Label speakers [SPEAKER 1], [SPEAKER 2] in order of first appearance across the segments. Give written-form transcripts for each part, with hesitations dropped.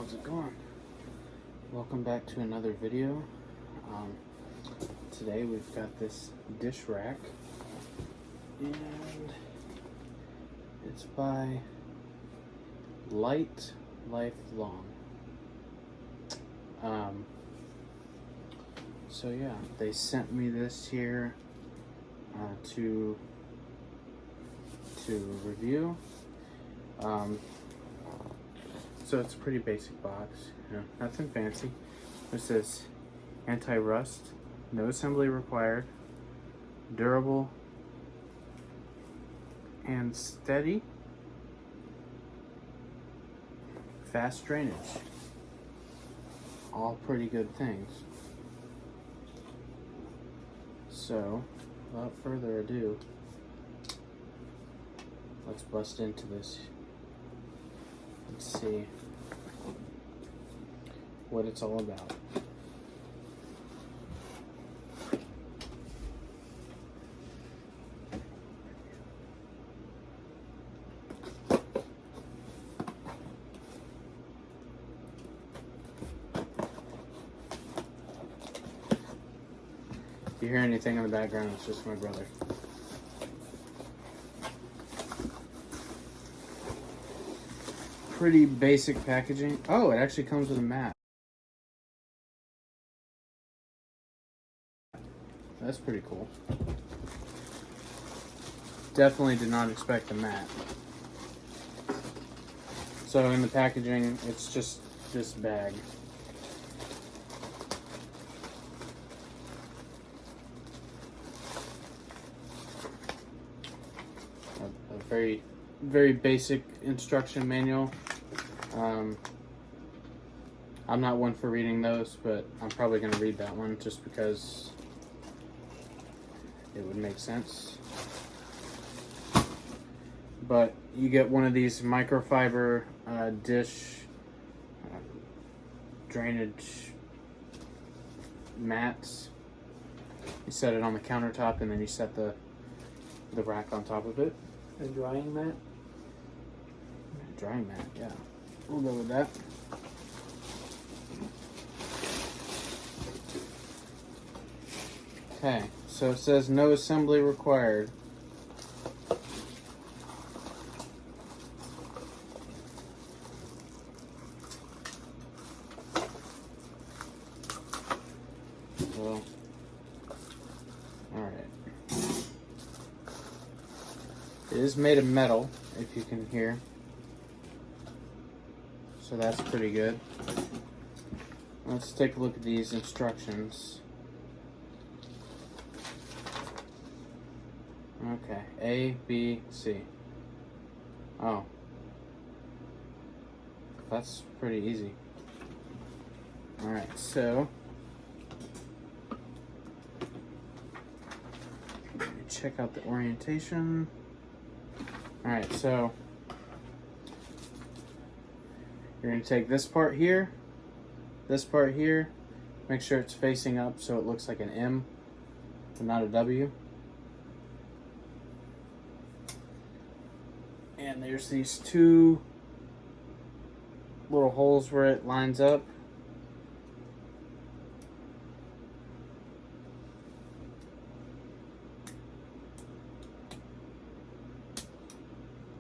[SPEAKER 1] How's it going? Welcome back to another video. Today we've got this dish rack, and it's by Light Lifelong. So yeah, they sent me this here to review. So it's a pretty basic box, nothing fancy. It says anti-rust, no assembly required, durable, and steady, fast drainage. All pretty good things. So, without further ado, let's bust into this. Let's see what it's all about. If you hear anything in the background, it's just my brother. Pretty basic packaging. Oh, it actually comes with a mat. That's pretty cool. Definitely did not expect a mat. So in the packaging, it's just this bag. A very, very basic instruction manual. I'm not one for reading those, but I'm probably going to read that one just because it would make sense. But you get one of these microfiber dish drainage mats. You set it on the countertop, and then you set the rack on top of it.
[SPEAKER 2] A drying mat?
[SPEAKER 1] Drying mat, yeah. We'll go with that. Okay, so it says no assembly required. Well, alright. It is made of metal, if you can hear. So that's pretty good. Let's take a look at these instructions. Okay, A, B, C. Oh. That's pretty easy. Alright, so let me check out the orientation. Alright, so you're going to take this part here, make sure it's facing up so it looks like an M and not a W. And there's these two little holes where it lines up.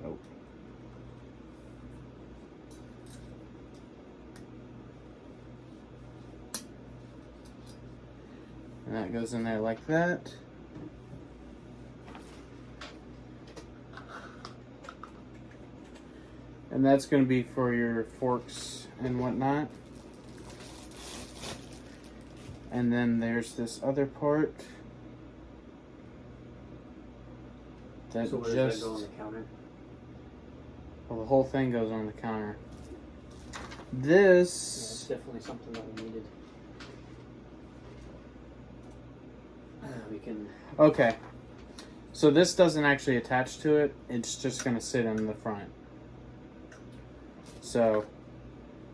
[SPEAKER 1] Oh. And that goes in there like that. And that's going to be for your forks and whatnot. And then there's this other part that
[SPEAKER 2] So where does that go on the counter?
[SPEAKER 1] Well, the whole thing goes on the counter.
[SPEAKER 2] Yeah,
[SPEAKER 1] This
[SPEAKER 2] it's definitely something that we needed. We can.
[SPEAKER 1] Okay. So this doesn't actually attach to it. It's just going to sit in the front. So,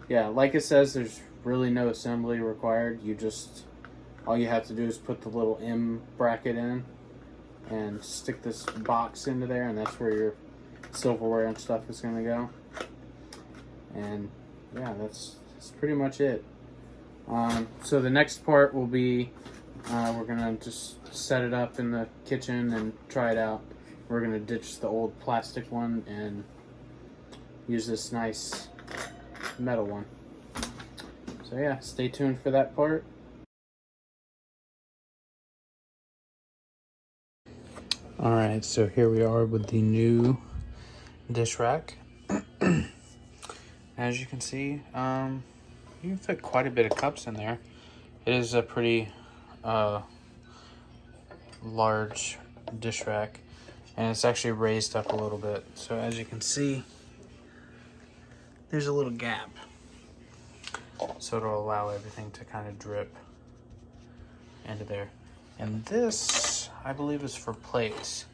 [SPEAKER 1] yeah, like it says, there's really no assembly required. All you have to do is put the little M bracket in and stick this box into there, and that's where your silverware and stuff is going to go. And yeah, that's that's pretty much it. So the next part will be we're gonna just set it up in the kitchen and try it out. We're gonna ditch the old plastic one and use this nice metal one. So yeah, stay tuned for that part. Alright, so here we are with the new dish rack. As you can see, you can fit quite a bit of cups in there. It is a pretty large dish rack, and it's actually raised up a little bit. So as you can see, there's a little gap. So it'll allow everything to kind of drip into there. And this, I believe, is for plates.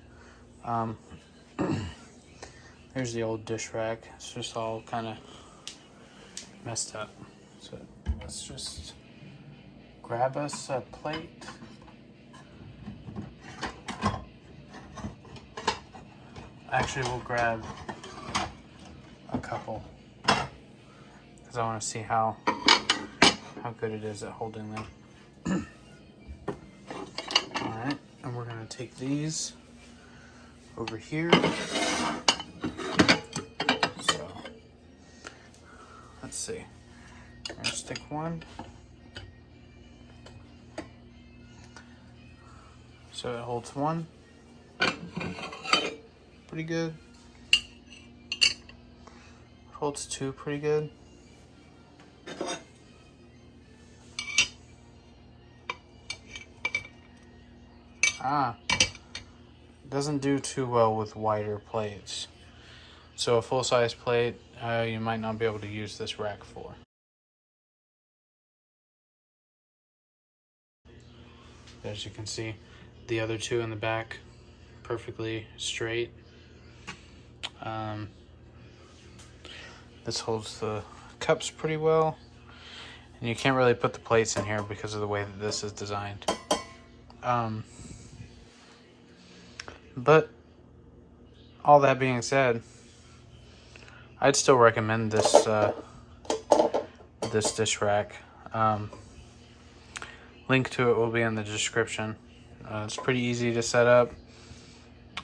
[SPEAKER 1] There's the old dish rack. It's just all kind of messed up. So let's just grab us a plate. Actually, we'll grab a couple because I want to see how good it is at holding them. All right, and we're gonna take these over here. So let's see. I'm gonna stick one. So it holds one. Pretty good. It holds two pretty good. Doesn't do too well with wider plates. So a full-size plate, you might not be able to use this rack for. As you can see, the other two in the back, perfectly straight. This holds the cups pretty well. And you can't really put the plates in here because of the way that this is designed. But all that being said, I'd still recommend this this dish rack. Link to it will be in the description. It's pretty easy to set up.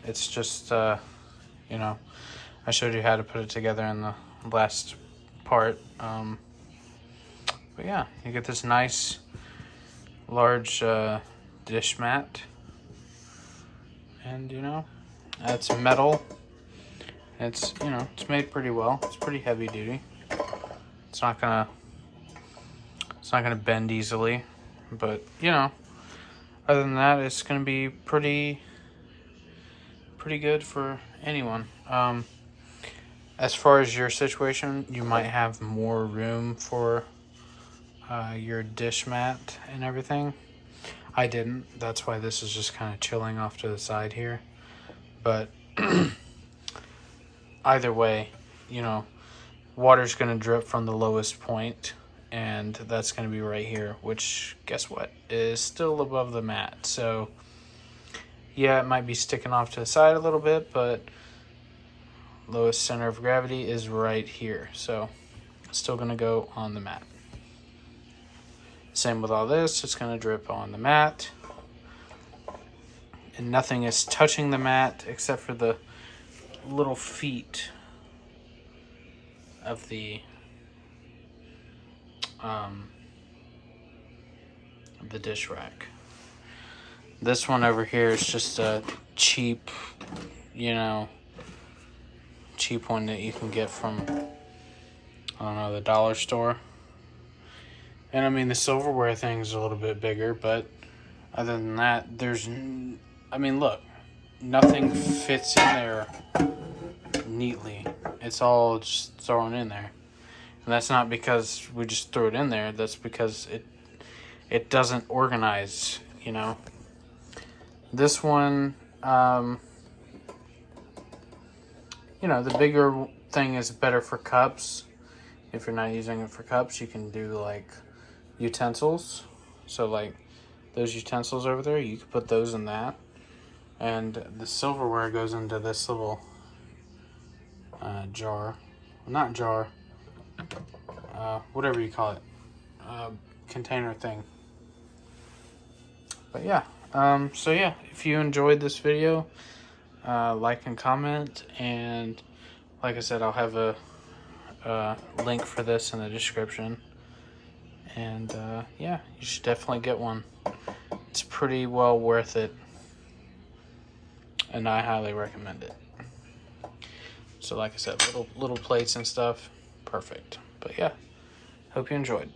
[SPEAKER 1] It's just you know, I showed you how to put it together in the last part. But yeah, you get this nice large dish mat. And you know, it's metal. It's, you know, it's made pretty well. It's pretty heavy duty. It's not gonna bend easily, but you know, other than that, it's gonna be pretty good for anyone. As far as your situation, you might have more room for your dish mat and everything. I didn't. That's why this is just kind of chilling off to the side here. But either way, you know, water's going to drip from the lowest point, and that's going to be right here, which, guess what, is still above the mat. So yeah, it might be sticking off to the side a little bit, but lowest center of gravity is right here. So it's still going to go on the mat. Same with all this, it's going to drip on the mat. And nothing is touching the mat except for the little feet of the dish rack. This one over here is just a cheap, you know, cheap one that you can get from, I don't know, the dollar store. And I mean, the silverware thing is a little bit bigger, but other than that, there's, I mean, look, nothing fits in there neatly. It's all just thrown in there. And that's not because we just threw it in there. That's because it doesn't organize, you know. This one, you know, the bigger thing is better for cups. If you're not using it for cups, you can do like utensils. So like those utensils over there, you can put those in that. And the silverware goes into this little jar. Not jar. whatever you call it, container thing. But yeah, so yeah, if you enjoyed this video, like and comment, and like I said, I'll have a link for this in the description. And yeah, you should definitely get one. It's pretty well worth it, and I highly recommend it. So like I said, little plates and stuff, perfect. But yeah, hope you enjoyed.